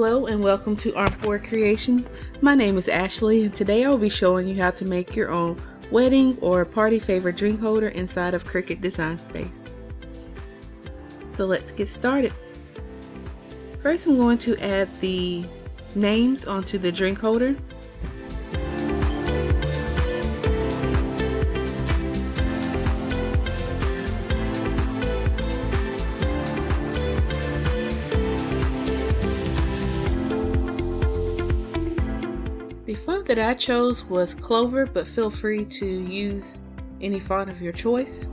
Hello and welcome to Art4 Creations. My name is Ashley and today I will be showing you how to make your own wedding or party favor drink holder inside of Cricut Design Space. So let's get started. First I'm going to add the names onto the drink holder. The font that I chose was Clover, but feel free to use any font of your choice.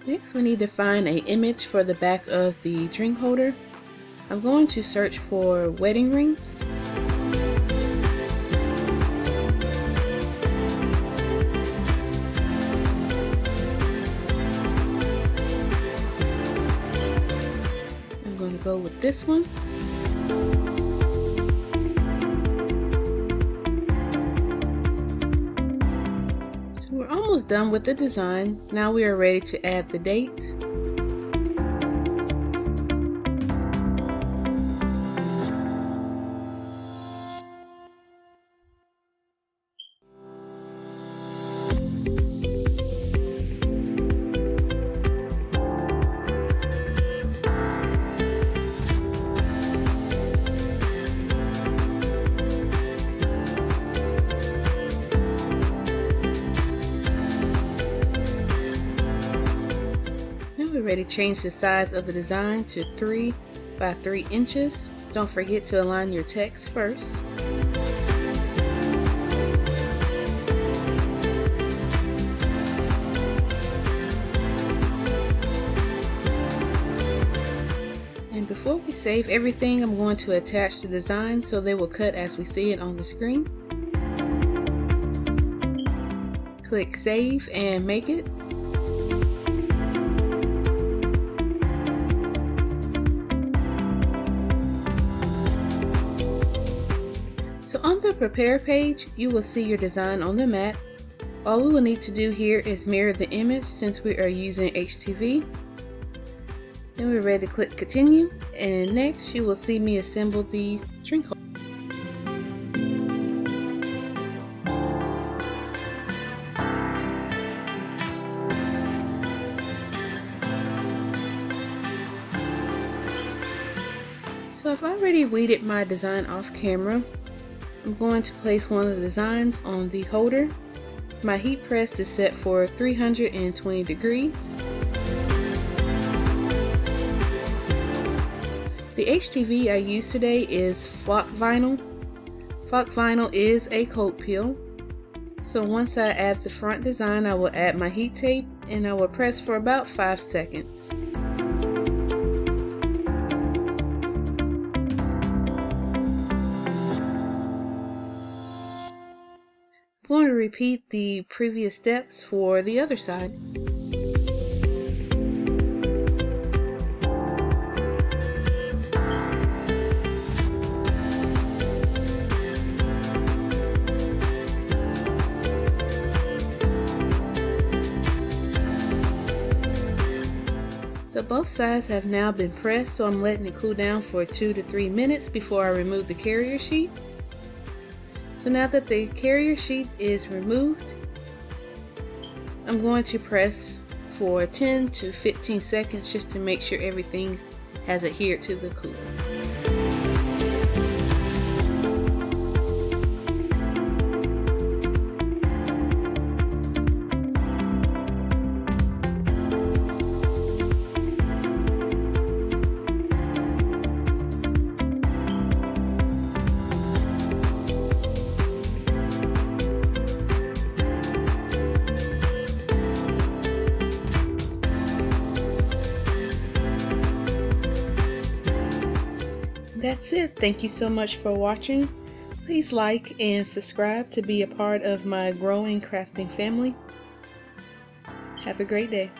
Next, we need to find an image for the back of the drink holder. I'm going to search for wedding rings. I'm going to go with this one. We're almost done with the design. Now we are ready to add the date. We're ready to change the size of the design to 3 by 3 inches. Don't forget to align your text first. And before we save everything, I'm going to attach the design so they will cut as we see it on the screen. Click Save and Make It. So on the prepare page, you will see your design on the mat. All we will need to do here is mirror the image since we are using HTV. Then we're ready to click continue, and next you will see me assemble the drink holder. So I've already weeded my design off camera. I'm going to place one of the designs on the holder. My heat press is set for 320 degrees. The HTV I used today is flock vinyl. Flock vinyl is a coat peel. So once I add the front design, I will add my heat tape and I will press for about 5 seconds. I'm going to repeat the previous steps for the other side. So both sides have now been pressed, so I'm letting it cool down for 2 to 3 minutes before I remove the carrier sheet. So now that the carrier sheet is removed, I'm going to press for 10 to 15 seconds just to make sure everything has adhered to the cooler. that's it. Thank you so much for watching. Please like and subscribe to be a part of my growing crafting family. Have a great day.